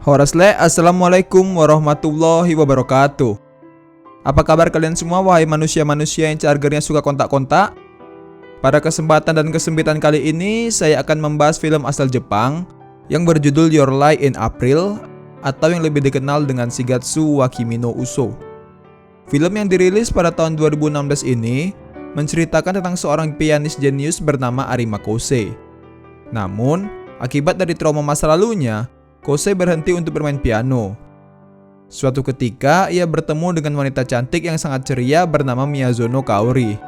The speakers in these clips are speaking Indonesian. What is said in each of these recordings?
Horasle, Assalamualaikum warahmatullahi wabarakatuh. Apa kabar kalian semua wahai manusia-manusia yang chargernya suka kontak-kontak? Pada kesempatan dan kesempitan kali ini saya akan membahas film asal Jepang yang berjudul Your Lie in April atau yang lebih dikenal dengan Shigatsu wa Kimi no Uso. Film yang dirilis pada tahun 2016 ini menceritakan tentang seorang pianis jenius bernama Arima Kosei. Namun, akibat dari trauma masa lalunya, Kosei berhenti untuk bermain piano. Suatu ketika, ia bertemu dengan wanita cantik yang sangat ceria bernama Miyazono Kaori.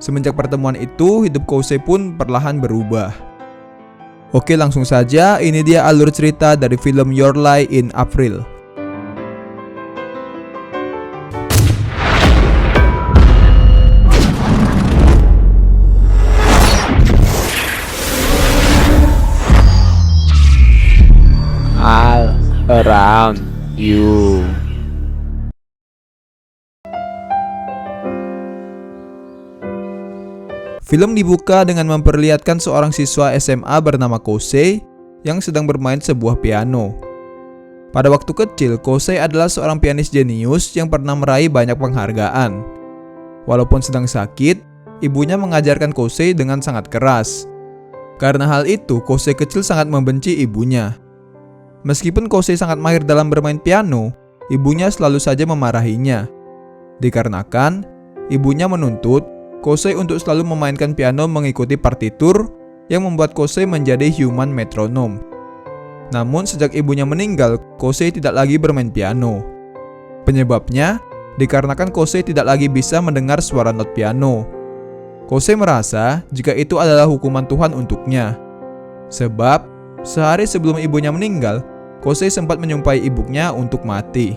Semenjak pertemuan itu, hidup Kosei pun perlahan berubah. Oke, langsung saja, ini dia alur cerita dari film Your Lie in April. All around you. Film dibuka dengan memperlihatkan seorang siswa SMA bernama Kosei yang sedang bermain sebuah piano. Pada waktu kecil, Kosei adalah seorang pianis jenius yang pernah meraih banyak penghargaan. Walaupun sedang sakit, ibunya mengajarkan Kosei dengan sangat keras. Karena hal itu, Kosei kecil sangat membenci ibunya. Meskipun Kosei sangat mahir dalam bermain piano, ibunya selalu saja memarahinya. Dikarenakan, ibunya menuntut Kosei untuk selalu memainkan piano mengikuti partitur yang membuat Kosei menjadi human metronome. Namun sejak ibunya meninggal, Kosei tidak lagi bermain piano. Penyebabnya, dikarenakan Kosei tidak lagi bisa mendengar suara not piano. Kosei merasa jika itu adalah hukuman Tuhan untuknya. Sebab, sehari sebelum ibunya meninggal, Kosei sempat menyumpahi ibunya untuk mati.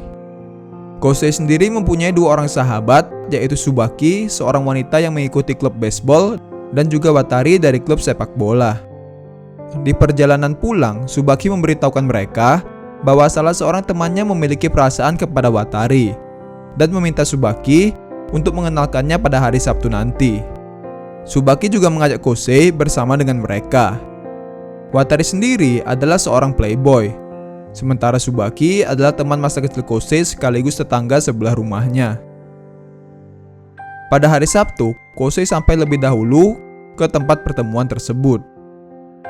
Kosei sendiri mempunyai dua orang sahabat, yaitu Tsubaki, seorang wanita yang mengikuti klub baseball, dan juga Watari dari klub sepak bola. Di perjalanan pulang, Tsubaki memberitahukan mereka bahwa salah seorang temannya memiliki perasaan kepada Watari, dan meminta Tsubaki untuk mengenalkannya pada hari Sabtu nanti. Tsubaki juga mengajak Kosei bersama dengan mereka. Watari sendiri adalah seorang playboy, sementara Tsubaki adalah teman masa kecil Kosei sekaligus tetangga sebelah rumahnya. Pada hari Sabtu, Kosei sampai lebih dahulu ke tempat pertemuan tersebut.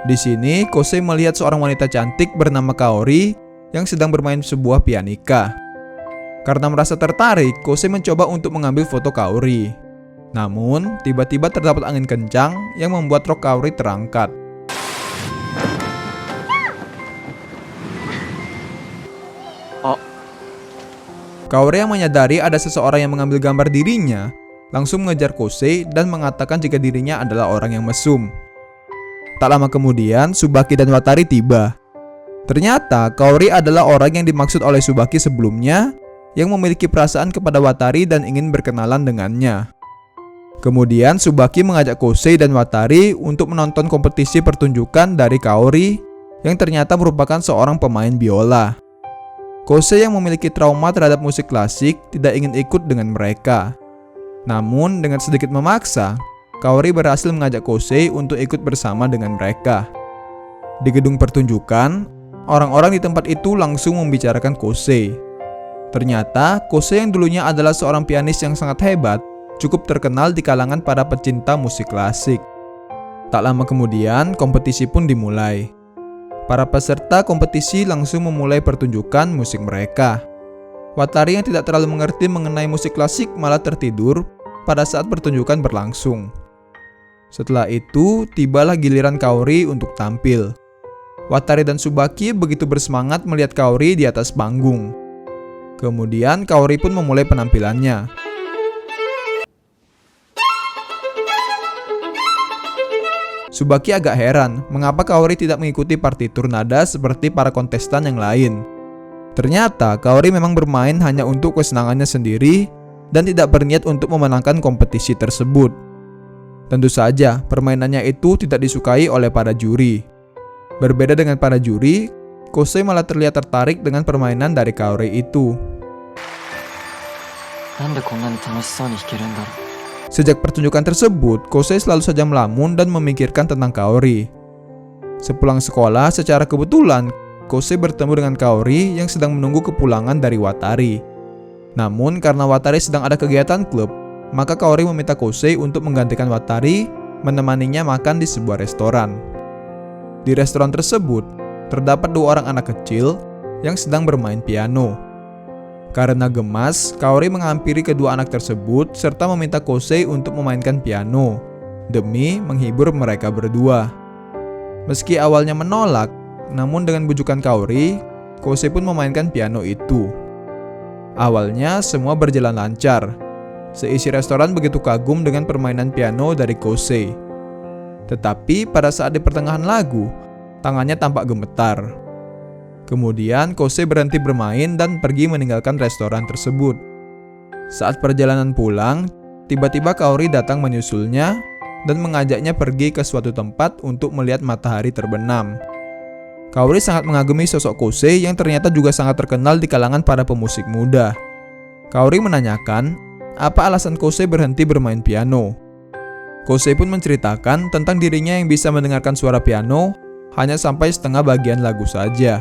Di sini, Kosei melihat seorang wanita cantik bernama Kaori yang sedang bermain sebuah pianika. Karena merasa tertarik, Kosei mencoba untuk mengambil foto Kaori. Namun, tiba-tiba terdapat angin kencang yang membuat rok Kaori terangkat. Kaori yang menyadari ada seseorang yang mengambil gambar dirinya, langsung mengejar Kosei dan mengatakan jika dirinya adalah orang yang mesum. Tak lama kemudian, Tsubaki dan Watari tiba. Ternyata, Kaori adalah orang yang dimaksud oleh Tsubaki sebelumnya, yang memiliki perasaan kepada Watari dan ingin berkenalan dengannya. Kemudian, Tsubaki mengajak Kosei dan Watari untuk menonton kompetisi pertunjukan dari Kaori, yang ternyata merupakan seorang pemain biola. Kosei yang memiliki trauma terhadap musik klasik tidak ingin ikut dengan mereka. Namun dengan sedikit memaksa, Kaori berhasil mengajak Kosei untuk ikut bersama dengan mereka. Di gedung pertunjukan, orang-orang di tempat itu langsung membicarakan Kosei. Ternyata Kosei yang dulunya adalah seorang pianis yang sangat hebat, cukup terkenal di kalangan para pecinta musik klasik. Tak lama kemudian, kompetisi pun dimulai. Para peserta kompetisi langsung memulai pertunjukan musik mereka. Watari yang tidak terlalu mengerti mengenai musik klasik malah tertidur pada saat pertunjukan berlangsung. Setelah itu, tibalah giliran Kaori untuk tampil. Watari dan Tsubaki begitu bersemangat melihat Kaori di atas panggung. Kemudian Kaori pun memulai penampilannya. Tsubaki agak heran mengapa Kaori tidak mengikuti partitur nada seperti para kontestan yang lain. Ternyata Kaori memang bermain hanya untuk kesenangannya sendiri dan tidak berniat untuk memenangkan kompetisi tersebut. Tentu saja permainannya itu tidak disukai oleh para juri. Berbeda dengan para juri, Kosei malah terlihat tertarik dengan permainan dari Kaori itu. Sejak pertunjukan tersebut, Kosei selalu saja melamun dan memikirkan tentang Kaori. Sepulang sekolah, secara kebetulan Kosei bertemu dengan Kaori yang sedang menunggu kepulangan dari Watari. Namun karena Watari sedang ada kegiatan klub, maka Kaori meminta Kosei untuk menggantikan Watari menemaninya makan di sebuah restoran. Di restoran tersebut, terdapat 2 orang anak kecil yang sedang bermain piano. Karena gemas, Kaori menghampiri kedua anak tersebut serta meminta Kosei untuk memainkan piano demi menghibur mereka berdua. Meski awalnya menolak, namun dengan bujukan Kaori, Kosei pun memainkan piano itu. Awalnya semua berjalan lancar. Seisi restoran begitu kagum dengan permainan piano dari Kosei. Tetapi pada saat di pertengahan lagu, tangannya tampak gemetar. Kemudian Kosei berhenti bermain dan pergi meninggalkan restoran tersebut. Saat perjalanan pulang, tiba-tiba Kaori datang menyusulnya dan mengajaknya pergi ke suatu tempat untuk melihat matahari terbenam. Kaori sangat mengagumi sosok Kosei yang ternyata juga sangat terkenal di kalangan para pemusik muda. Kaori menanyakan, apa alasan Kosei berhenti bermain piano? Kosei pun menceritakan tentang dirinya yang bisa mendengarkan suara piano hanya sampai setengah bagian lagu saja.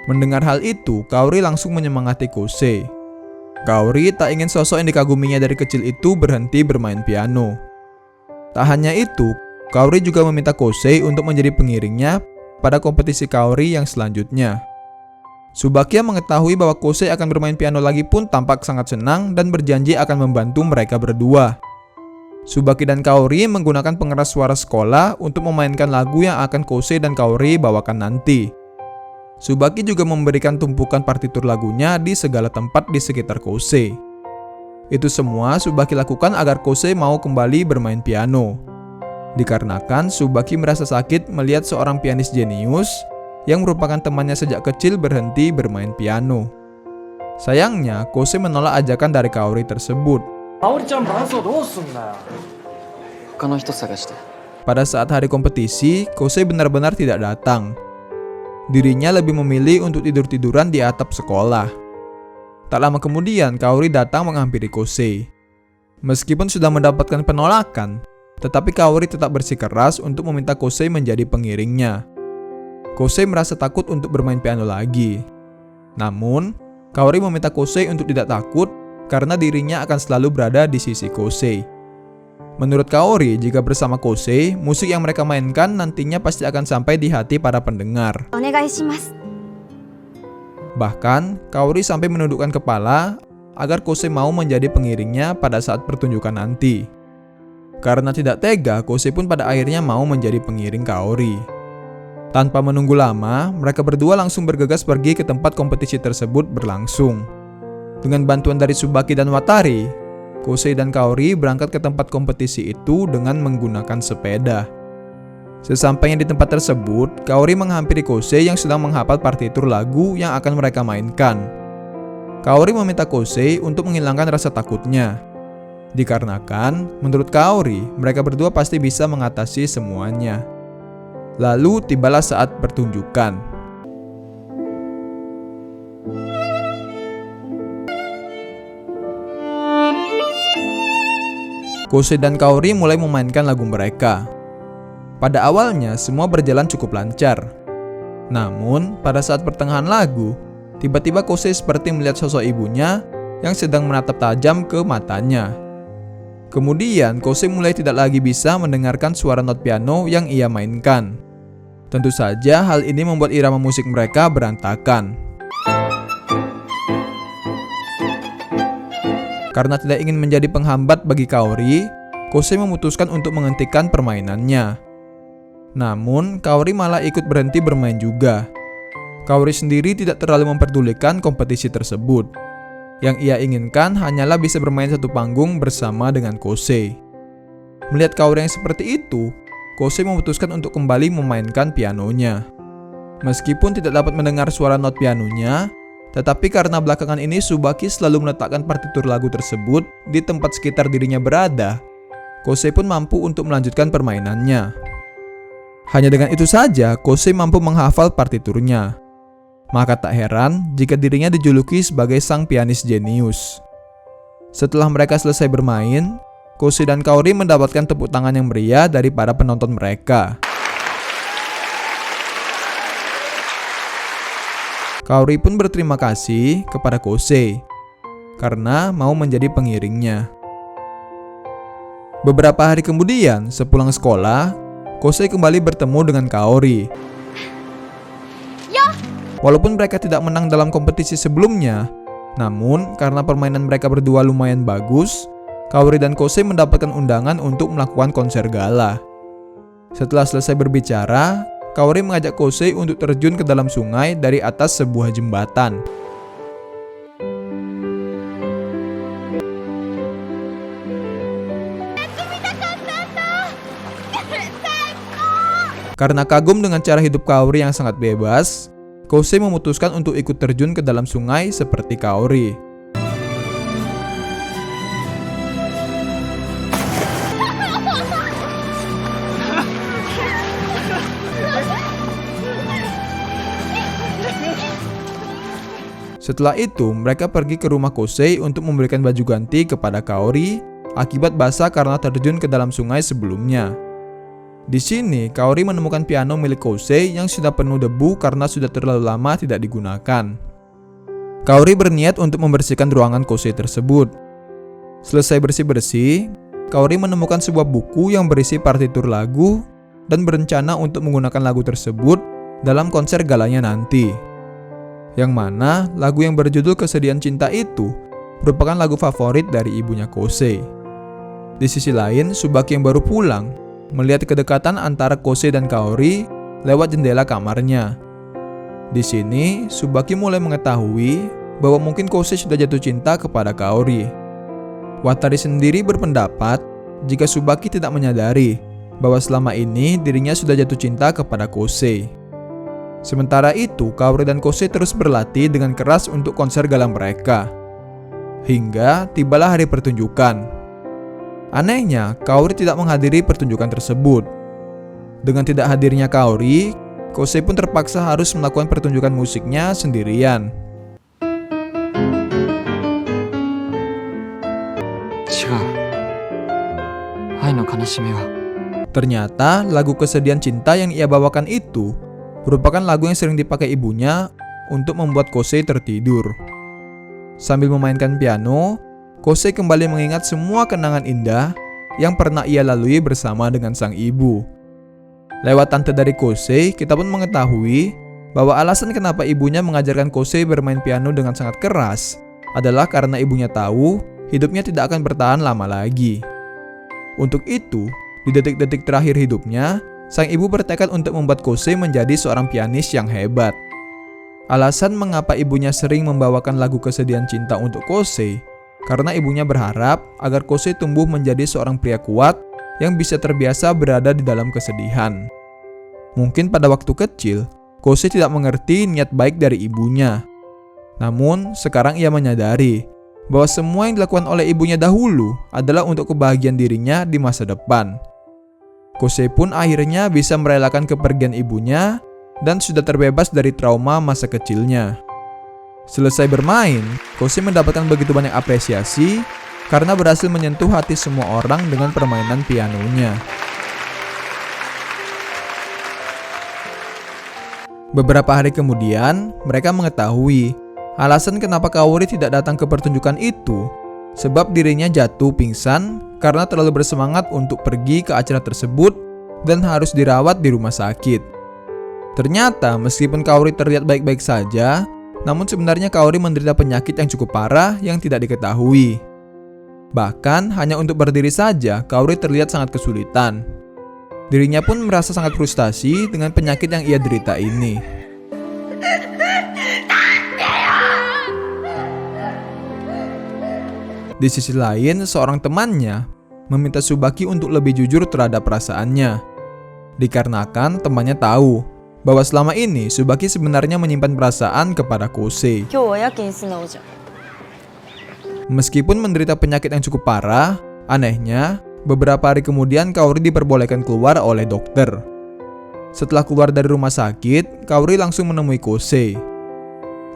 Mendengar hal itu, Kaori langsung menyemangati Kosei. Kaori tak ingin sosok yang dikaguminya dari kecil itu berhenti bermain piano. Tak hanya itu, Kaori juga meminta Kosei untuk menjadi pengiringnya pada kompetisi Kaori yang selanjutnya. Subakia mengetahui bahwa Kosei akan bermain piano lagi pun tampak sangat senang dan berjanji akan membantu mereka berdua. Subaki dan Kaori menggunakan pengeras suara sekolah untuk memainkan lagu yang akan Kosei dan Kaori bawakan nanti. Subaki juga memberikan tumpukan partitur lagunya di segala tempat di sekitar Kosei. Itu semua Subaki lakukan agar Kosei mau kembali bermain piano. Dikarenakan Subaki merasa sakit melihat seorang pianis jenius yang merupakan temannya sejak kecil berhenti bermain piano. Sayangnya, Kosei menolak ajakan dari Kaori tersebut. Pada saat hari kompetisi, Kosei benar-benar tidak datang. Dirinya lebih memilih untuk tidur-tiduran di atap sekolah. Tak lama kemudian, Kaori datang menghampiri Kosei. Meskipun sudah mendapatkan penolakan, tetapi Kaori tetap bersikeras untuk meminta Kosei menjadi pengiringnya. Kosei merasa takut untuk bermain piano lagi. Namun, Kaori meminta Kosei untuk tidak takut karena dirinya akan selalu berada di sisi Kosei. Menurut Kaori, jika bersama Kosei, musik yang mereka mainkan nantinya pasti akan sampai di hati para pendengar. Bahkan, Kaori sampai menundukkan kepala agar Kosei mau menjadi pengiringnya pada saat pertunjukan nanti. Karena tidak tega, Kosei pun pada akhirnya mau menjadi pengiring Kaori. Tanpa menunggu lama, mereka berdua langsung bergegas pergi ke tempat kompetisi tersebut berlangsung. Dengan bantuan dari Subaki dan Watari, Kosei dan Kaori berangkat ke tempat kompetisi itu dengan menggunakan sepeda. Sesampainya di tempat tersebut, Kaori menghampiri Kosei yang sedang menghafal partitur lagu yang akan mereka mainkan. Kaori meminta Kosei untuk menghilangkan rasa takutnya. Dikarenakan, menurut Kaori, mereka berdua pasti bisa mengatasi semuanya. Lalu tibalah saat pertunjukan. Kosei dan Kaori mulai memainkan lagu mereka. Pada awalnya semua berjalan cukup lancar. Namun pada saat pertengahan lagu, tiba-tiba Kosei seperti melihat sosok ibunya yang sedang menatap tajam ke matanya. Kemudian Kosei mulai tidak lagi bisa mendengarkan suara not piano yang ia mainkan. Tentu saja hal ini membuat irama musik mereka berantakan. Karena tidak ingin menjadi penghambat bagi Kaori, Kosei memutuskan untuk menghentikan permainannya. Namun, Kaori malah ikut berhenti bermain juga. Kaori sendiri tidak terlalu memperdulikan kompetisi tersebut. Yang ia inginkan hanyalah bisa bermain satu panggung bersama dengan Kosei. Melihat Kaori yang seperti itu, Kosei memutuskan untuk kembali memainkan pianonya. Meskipun tidak dapat mendengar suara not pianonya, tetapi karena belakangan ini Subaki selalu meletakkan partitur lagu tersebut di tempat sekitar dirinya berada, Kosei pun mampu untuk melanjutkan permainannya. Hanya dengan itu saja, Kosei mampu menghafal partiturnya. Maka tak heran jika dirinya dijuluki sebagai sang pianis jenius. Setelah mereka selesai bermain, Kosei dan Kaori mendapatkan tepuk tangan yang meriah dari para penonton mereka. Kaori pun berterima kasih kepada Kosei karena mau menjadi pengiringnya. Beberapa hari kemudian, sepulang sekolah, Kosei kembali bertemu dengan Kaori. Walaupun mereka tidak menang dalam kompetisi sebelumnya, namun karena permainan mereka berdua lumayan bagus, Kaori dan Kosei mendapatkan undangan untuk melakukan konser gala. Setelah selesai berbicara, Kaori mengajak Kosei untuk terjun ke dalam sungai dari atas sebuah jembatan. Karena kagum dengan cara hidup Kaori yang sangat bebas, Kosei memutuskan untuk ikut terjun ke dalam sungai seperti Kaori. Setelah itu, mereka pergi ke rumah Kosei untuk memberikan baju ganti kepada Kaori akibat basah karena terjun ke dalam sungai sebelumnya. Di sini, Kaori menemukan piano milik Kosei yang sudah penuh debu karena sudah terlalu lama tidak digunakan. Kaori berniat untuk membersihkan ruangan Kosei tersebut. Selesai bersih-bersih, Kaori menemukan sebuah buku yang berisi partitur lagu dan berencana untuk menggunakan lagu tersebut dalam konser galanya nanti. Yang mana lagu yang berjudul Kesedihan Cinta itu merupakan lagu favorit dari ibunya Kosei. Di sisi lain, Tsubaki yang baru pulang melihat kedekatan antara Kosei dan Kaori lewat jendela kamarnya. Di sini, Tsubaki mulai mengetahui bahwa mungkin Kosei sudah jatuh cinta kepada Kaori. Watari sendiri berpendapat jika Tsubaki tidak menyadari bahwa selama ini dirinya sudah jatuh cinta kepada Kosei. Sementara itu, Kaori dan Kosei terus berlatih dengan keras untuk konser gala mereka. Hingga tibalah hari pertunjukan. Anehnya, Kaori tidak menghadiri pertunjukan tersebut. Dengan tidak hadirnya Kaori, Kosei pun terpaksa harus melakukan pertunjukan musiknya sendirian. Ternyata lagu Kesedihan Cinta yang ia bawakan itu merupakan lagu yang sering dipakai ibunya untuk membuat Kosei tertidur. Sambil memainkan piano, Kosei kembali mengingat semua kenangan indah yang pernah ia lalui bersama dengan sang ibu. Lewat tante dari Kosei, kita pun mengetahui bahwa alasan kenapa ibunya mengajarkan Kosei bermain piano dengan sangat keras adalah karena ibunya tahu hidupnya tidak akan bertahan lama lagi. Untuk itu, di detik-detik terakhir hidupnya, sang ibu bertekad untuk membuat Kosei menjadi seorang pianis yang hebat. Alasan mengapa ibunya sering membawakan lagu Kesedihan Cinta untuk Kosei karena ibunya berharap agar Kosei tumbuh menjadi seorang pria kuat yang bisa terbiasa berada di dalam kesedihan. Mungkin pada waktu kecil, Kosei tidak mengerti niat baik dari ibunya. Namun, sekarang ia menyadari bahwa semua yang dilakukan oleh ibunya dahulu adalah untuk kebahagiaan dirinya di masa depan. Kosei pun akhirnya bisa merelakan kepergian ibunya dan sudah terbebas dari trauma masa kecilnya. Selesai bermain, Kosei mendapatkan begitu banyak apresiasi karena berhasil menyentuh hati semua orang dengan permainan pianonya. Beberapa hari kemudian, mereka mengetahui alasan kenapa Kaori tidak datang ke pertunjukan itu, sebab dirinya jatuh pingsan karena terlalu bersemangat untuk pergi ke acara tersebut dan harus dirawat di rumah sakit. Ternyata meskipun Kaori terlihat baik-baik saja, namun sebenarnya Kaori menderita penyakit yang cukup parah yang tidak diketahui. Bahkan hanya untuk berdiri saja, Kaori terlihat sangat kesulitan. Dirinya pun merasa sangat frustasi dengan penyakit yang ia derita ini. Di sisi lain, seorang temannya meminta Tsubaki untuk lebih jujur terhadap perasaannya. Dikarenakan temannya tahu bahwa selama ini Tsubaki sebenarnya menyimpan perasaan kepada Kosei. Meskipun menderita penyakit yang cukup parah, anehnya, beberapa hari kemudian Kaori diperbolehkan keluar oleh dokter. Setelah keluar dari rumah sakit, Kaori langsung menemui Kosei.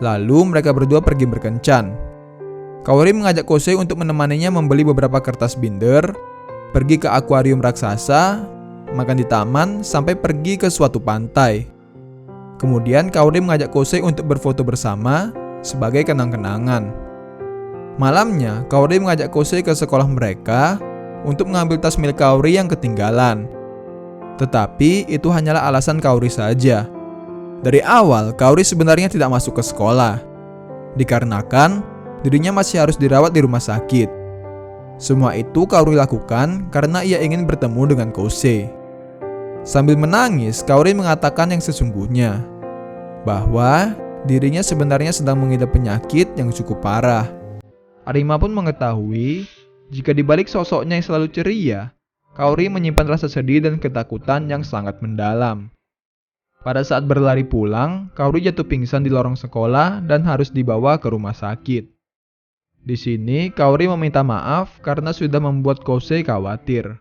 Lalu mereka berdua pergi berkencan. Kaori mengajak Kosei untuk menemaninya membeli beberapa kertas binder, pergi ke akuarium raksasa, makan di taman, sampai pergi ke suatu pantai. Kemudian Kaori mengajak Kosei untuk berfoto bersama sebagai kenang-kenangan. Malamnya, Kaori mengajak Kosei ke sekolah mereka untuk mengambil tas milik Kaori yang ketinggalan. Tetapi itu hanyalah alasan Kaori saja. Dari awal, Kaori sebenarnya tidak masuk ke sekolah, dikarenakan dirinya masih harus dirawat di rumah sakit. Semua itu Kaori lakukan karena ia ingin bertemu dengan Kosei. Sambil menangis, Kaori mengatakan yang sesungguhnya, bahwa dirinya sebenarnya sedang mengidap penyakit yang cukup parah. Arima pun mengetahui jika dibalik sosoknya yang selalu ceria, Kaori menyimpan rasa sedih dan ketakutan yang sangat mendalam. Pada saat berlari pulang, Kaori jatuh pingsan di lorong sekolah dan harus dibawa ke rumah sakit. Di sini, Kaori meminta maaf karena sudah membuat Kosei khawatir.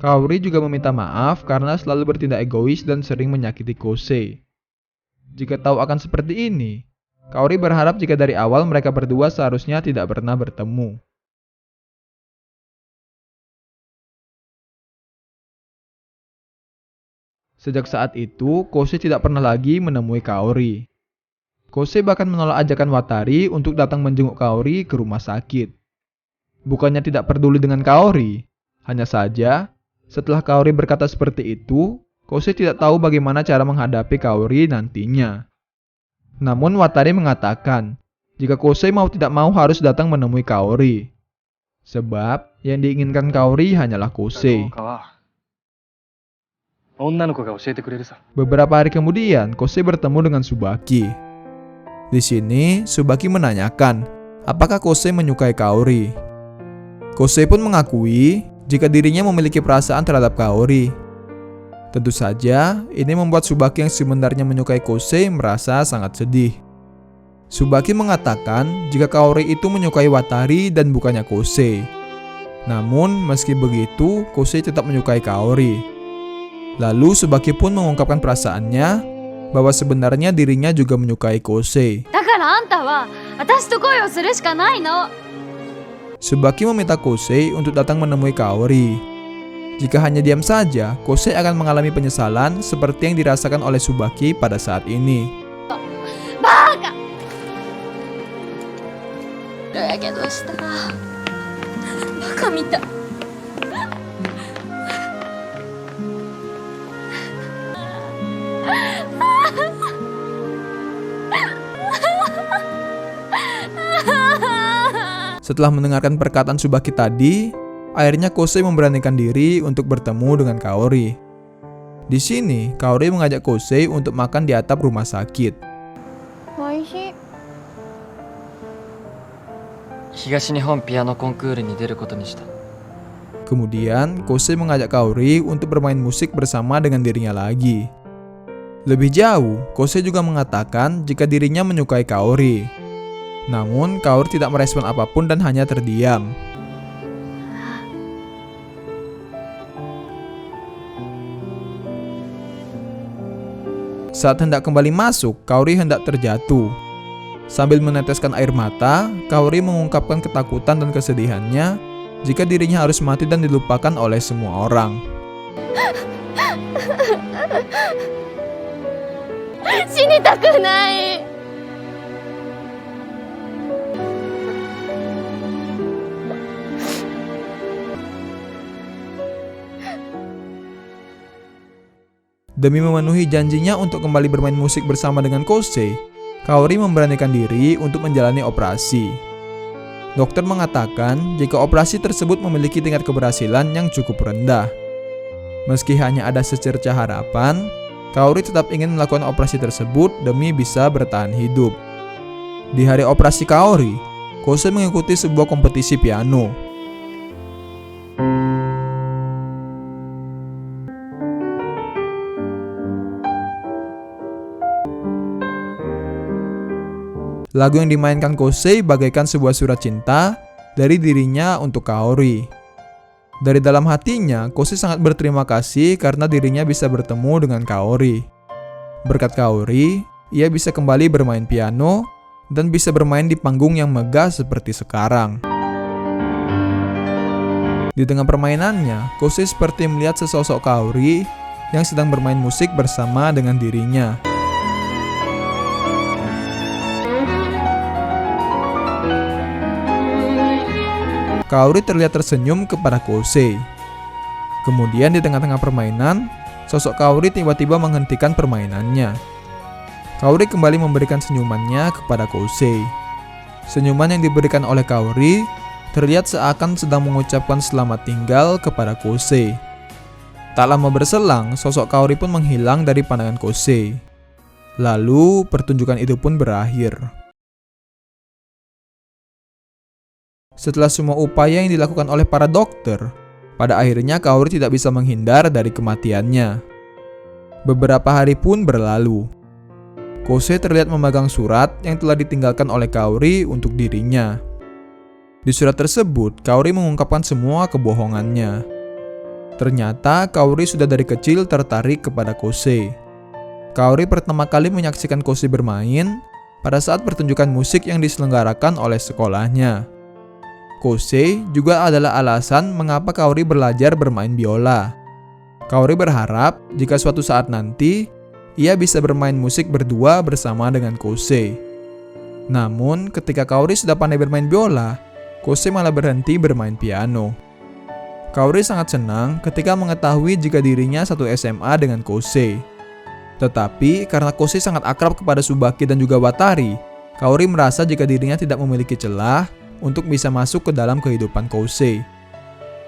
Kaori juga meminta maaf karena selalu bertindak egois dan sering menyakiti Kosei. Jika tahu akan seperti ini, Kaori berharap jika dari awal mereka berdua seharusnya tidak pernah bertemu. Sejak saat itu, Kosei tidak pernah lagi menemui Kaori. Kosei bahkan menolak ajakan Watari untuk datang menjenguk Kaori ke rumah sakit. Bukannya tidak peduli dengan Kaori, hanya saja setelah Kaori berkata seperti itu, Kosei tidak tahu bagaimana cara menghadapi Kaori nantinya. Namun Watari mengatakan, jika Kosei mau tidak mau harus datang menemui Kaori. Sebab yang diinginkan Kaori hanyalah Kosei. Beberapa hari kemudian, Kosei bertemu dengan Tsubaki. Di sini, Tsubaki menanyakan, apakah Kosei menyukai Kaori. Kosei pun mengakui jika dirinya memiliki perasaan terhadap Kaori. Tentu saja, ini membuat Tsubaki yang sebenarnya menyukai Kosei merasa sangat sedih. Tsubaki mengatakan jika Kaori itu menyukai Watari dan bukannya Kosei. Namun, meski begitu, Kosei tetap menyukai Kaori. Lalu Tsubaki pun mengungkapkan perasaannya bahwa sebenarnya dirinya juga menyukai Kosei. Tsubaki meminta Kosei untuk datang menemui Kaori. Jika hanya diam saja, Kosei akan mengalami penyesalan seperti yang dirasakan oleh Tsubaki pada saat ini. Baka! Setelah mendengarkan perkataan Tsubaki tadi, akhirnya Kosei memberanikan diri untuk bertemu dengan Kaori. Di sini, Kaori mengajak Kosei untuk makan di atap rumah sakit. Kemudian, Kosei mengajak Kaori untuk bermain musik bersama dengan dirinya lagi. Lebih jauh, Kosei juga mengatakan jika dirinya menyukai Kaori. Namun, Kaori tidak merespon apapun dan hanya terdiam. Saat hendak kembali masuk, Kaori hendak terjatuh. Sambil meneteskan air mata, Kaori mengungkapkan ketakutan dan kesedihannya jika dirinya harus mati dan dilupakan oleh semua orang. Demi memenuhi janjinya untuk kembali bermain musik bersama dengan Kosei, Kaori memberanikan diri untuk menjalani operasi. Dokter mengatakan jika operasi tersebut memiliki tingkat keberhasilan yang cukup rendah. Meski hanya ada secerca harapan, Kaori tetap ingin melakukan operasi tersebut demi bisa bertahan hidup. Di hari operasi Kaori, Kosei mengikuti sebuah kompetisi piano. Lagu yang dimainkan Kosei bagaikan sebuah surat cinta dari dirinya untuk Kaori. Dari dalam hatinya, Kosei sangat berterima kasih karena dirinya bisa bertemu dengan Kaori. Berkat Kaori, ia bisa kembali bermain piano dan bisa bermain di panggung yang megah seperti sekarang. Di tengah permainannya, Kosei seperti melihat sesosok Kaori yang sedang bermain musik bersama dengan dirinya. Kaori terlihat tersenyum kepada Kosei. Kemudian di tengah-tengah permainan, sosok Kaori tiba-tiba menghentikan permainannya. Kaori kembali memberikan senyumannya kepada Kosei. Senyuman yang diberikan oleh Kaori terlihat seakan sedang mengucapkan selamat tinggal kepada Kosei. Tak lama berselang, sosok Kaori pun menghilang dari pandangan Kosei. Lalu, pertunjukan itu pun berakhir. Setelah semua upaya yang dilakukan oleh para dokter, pada akhirnya Kaori tidak bisa menghindar dari kematiannya. Beberapa hari pun berlalu. Kosei terlihat memegang surat yang telah ditinggalkan oleh Kaori untuk dirinya. Di surat tersebut, Kaori mengungkapkan semua kebohongannya. Ternyata Kaori sudah dari kecil tertarik kepada Kosei. Kaori pertama kali menyaksikan Kosei bermain pada saat pertunjukan musik yang diselenggarakan oleh sekolahnya. Kosei juga adalah alasan mengapa Kaori belajar bermain biola. Kaori berharap jika suatu saat nanti ia bisa bermain musik berdua bersama dengan Kosei. Namun, ketika Kaori sudah pandai bermain biola, Kosei malah berhenti bermain piano. Kaori sangat senang ketika mengetahui jika dirinya satu SMA dengan Kosei. Tetapi karena Kosei sangat akrab kepada Tsubaki dan juga Watari, Kaori merasa jika dirinya tidak memiliki celah untuk bisa masuk ke dalam kehidupan Kosei.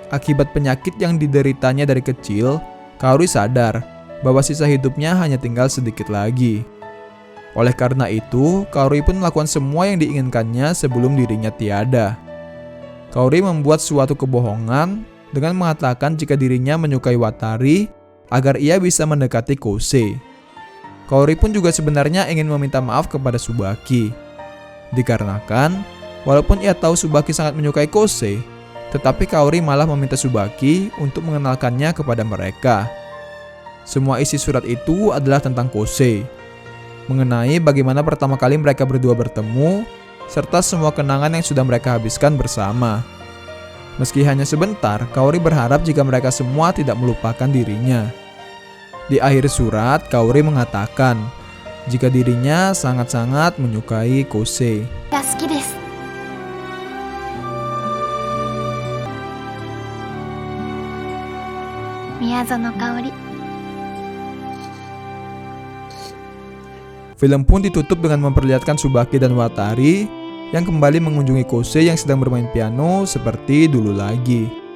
Akibat penyakit yang dideritanya dari kecil, Kaori sadar bahwa sisa hidupnya hanya tinggal sedikit lagi. Oleh karena itu, Kaori pun melakukan semua yang diinginkannya sebelum dirinya tiada. Kaori membuat suatu kebohongan dengan mengatakan jika dirinya menyukai Watari agar ia bisa mendekati Kosei. Kaori pun juga sebenarnya ingin meminta maaf kepada Tsubaki. Dikarenakan, walaupun ia tahu Tsubaki sangat menyukai Kosei, tetapi Kaori malah meminta Tsubaki untuk mengenalkannya kepada mereka. Semua isi surat itu adalah tentang Kosei, mengenai bagaimana pertama kali mereka berdua bertemu, serta semua kenangan yang sudah mereka habiskan bersama. Meski hanya sebentar, Kaori berharap jika mereka semua tidak melupakan dirinya. Di akhir surat, Kaori mengatakan jika dirinya sangat-sangat menyukai Kosei. Miyazono Kaori. Film pun ditutup dengan memperlihatkan Tsubaki dan Watari yang kembali mengunjungi Kosei yang sedang bermain piano seperti dulu lagi.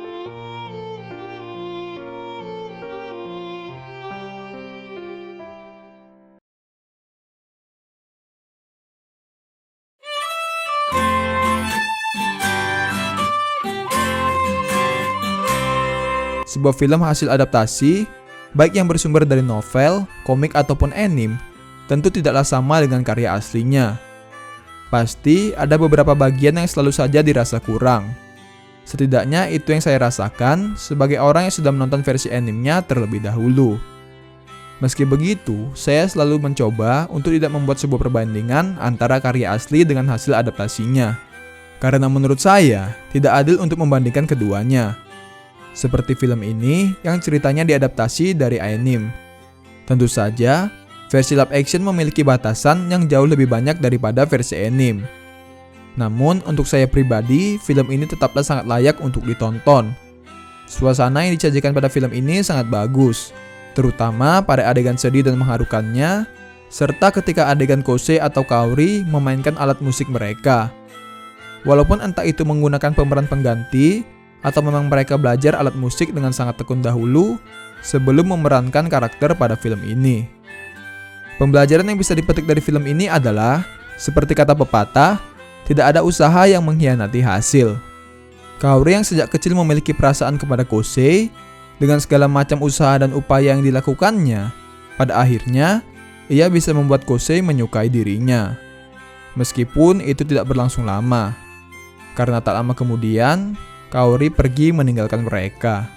Sebuah film hasil adaptasi, baik yang bersumber dari novel, komik ataupun anime, tentu tidaklah sama dengan karya aslinya. Pasti ada beberapa bagian yang selalu saja dirasa kurang. Setidaknya itu yang saya rasakan sebagai orang yang sudah menonton versi animenya terlebih dahulu. Meski begitu, saya selalu mencoba untuk tidak membuat sebuah perbandingan antara karya asli dengan hasil adaptasinya. Karena menurut saya, tidak adil untuk membandingkan keduanya. Seperti film ini yang ceritanya diadaptasi dari anime. Tentu saja, versi live action memiliki batasan yang jauh lebih banyak daripada versi anime. Namun, untuk saya pribadi, film ini tetaplah sangat layak untuk ditonton. Suasana yang disajikan pada film ini sangat bagus, terutama pada adegan sedih dan mengharukannya, serta ketika adegan Kosei atau Kaori memainkan alat musik mereka. Walaupun entah itu menggunakan pemeran pengganti, atau memang mereka belajar alat musik dengan sangat tekun dahulu sebelum memerankan karakter pada film ini. Pembelajaran yang bisa dipetik dari film ini adalah, seperti kata pepatah, tidak ada usaha yang mengkhianati hasil. Kaori yang sejak kecil memiliki perasaan kepada Kosei, dengan segala macam usaha dan upaya yang dilakukannya, pada akhirnya ia bisa membuat Kosei menyukai dirinya. Meskipun itu tidak berlangsung lama, karena tak lama kemudian Kaori pergi meninggalkan mereka.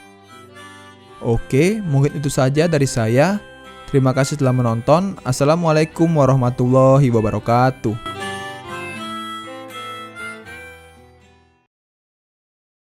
Oke, mungkin itu saja dari saya. Terima kasih telah menonton. Assalamualaikum warahmatullahi wabarakatuh.